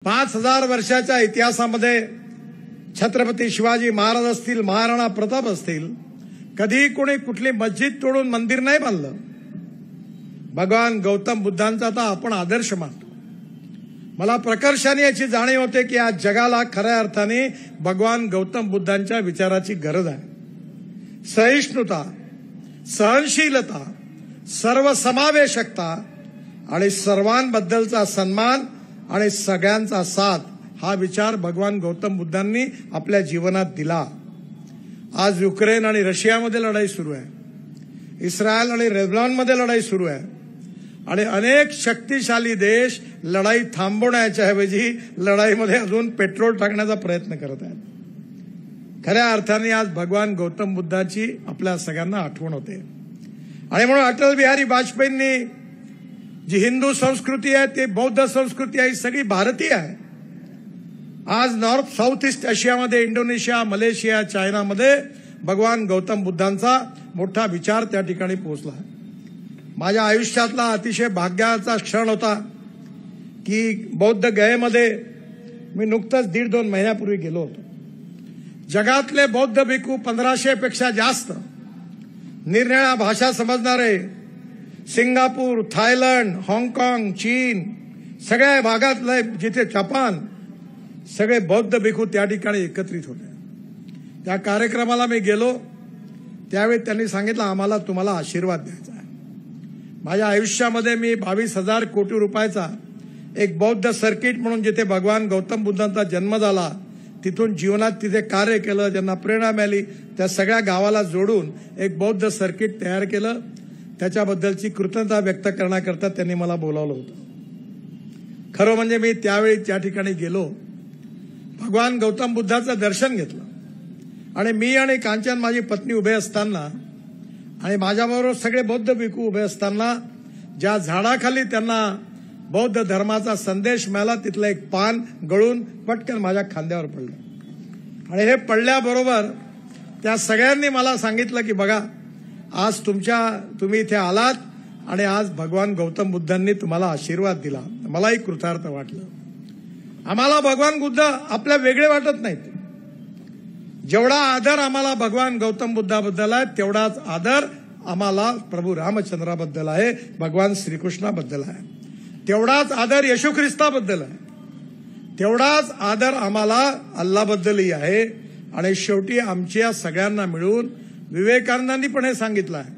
5000 वर्षाच्या इतिहासामध्ये छत्रपती शिवाजी महाराज असतील, महाराणा प्रताप असतील, कधी कोणी कुठली मस्जिद तोडून मंदिर नाही बांधलं. भगवान गौतम बुद्धांचा आता आपण आदर्श मानतो. मला प्रकर्षाने याची जाणीव होते की आज जगाला खऱ्या अर्थाने भगवान गौतम बुद्धांच्या विचाराची गरज आहे. सहिष्णुता, सहनशीलता, सर्वसमावेशकता आणि सर्वांबद्दलचा सन्मान आणि सगळ्यांचा साथ हा विचार भगवान गौतम बुद्धांनी आपल्या जीवनात दिला. आज युक्रेन आणि रशियामध्ये लढाई सुरू आहे, इस्रायल आणि लेबनॉनमध्ये लढाई सुरू आहे आणि अनेक शक्तिशाली देश लढाई थांबवण्याच्या ऐवजी लढाईमध्ये अजून पेट्रोल टाकण्याचा प्रयत्न करत आहेत. खऱ्या अर्थाने आज भगवान गौतम बुद्धाची आपल्या सगळ्यांना आठवण होते आणि म्हणून अटल बिहारी वाजपेयींनी जी हिंदू संस्कृती आहे, ती बौद्ध संस्कृती आहे, सगळी भारतीय आहे. आज नॉर्थ साऊथ ईस्ट आशियामध्ये, इंडोनेशिया, मलेशिया, चायनामध्ये भगवान गौतम बुद्धांचा मोठा विचार त्या ठिकाणी पोहोचला. माझ्या आयुष्यातला अतिशय भाग्याचा क्षण होता की बौद्ध गयेमध्ये मी नुकतंच 1.5-2 महिन्यापूर्वी गेलो होतो. जगातले बौद्ध भिक्खू 1500 पेक्षा जास्त, निरनिराळ्या भाषा समजणारे, सिंगापूर, थायलंड, हाँगकाँग, चीन, सगळ्या भागातले, जिथे जपान, सगळे बौद्ध भिक्खू त्या ठिकाणी एकत्रित होते. त्या कार्यक्रमाला मी गेलो त्यावेळी त्यांनी सांगितलं, आम्हाला तुम्हाला आशीर्वाद द्यायचा आहे. माझ्या आयुष्यामध्ये मी 22,000 कोटी रुपयाचा एक बौद्ध सर्किट म्हणून, जिथे भगवान गौतम बुद्धांचा जन्म झाला, तिथून जीवनात तिथे कार्य केलं, ज्यांना प्रेरणा मिळाली, त्या सगळ्या गावाला जोडून एक बौद्ध सर्किट तयार केलं. त्याच्याबद्दलची कृतज्ञता व्यक्त करण्याकरता त्यांनी मला बोलावलं होतं. खरं म्हणजे मी त्यावेळी त्या ठिकाणी गेलो, भगवान गौतम बुद्धाचं दर्शन घेतलं आणि मी आणि कांचन माझी पत्नी उभे असताना आणि माझ्याबरोबर सगळे बौद्ध भिक्खू उभे असताना ज्या झाडाखाली त्यांना बौद्ध धर्माचा संदेश मिळाला, तिथलं एक पान गळून पटकन माझ्या खांद्यावर पडलं आणि हे पडल्याबरोबर त्या सगळ्यांनी मला सांगितलं की बघा, आज तुम्ही इथे आलात आणि आज भगवान गौतम बुद्धांनी तुम्हाला आशीर्वाद दिला. मलाही कृतार्थ वाटलं. आम्हाला भगवान बुद्ध आपल्या वेगळे वाटत नाहीत. जेवढा आदर आम्हाला भगवान गौतम बुद्धाबद्दल आहे, तेवढाच आदर आम्हाला प्रभू रामचंद्राबद्दल आहे, भगवान श्रीकृष्णाबद्दल आहे. तेवढाच आदर येशू ख्रिस्ताबद्दल आहे, तेवढाच आदर आम्हाला अल्लाबद्दलही आहे. आणि शेवटी आमच्या सगळ्यांना मिळून विवेकानंदांनी पण हे सांगितलं आहे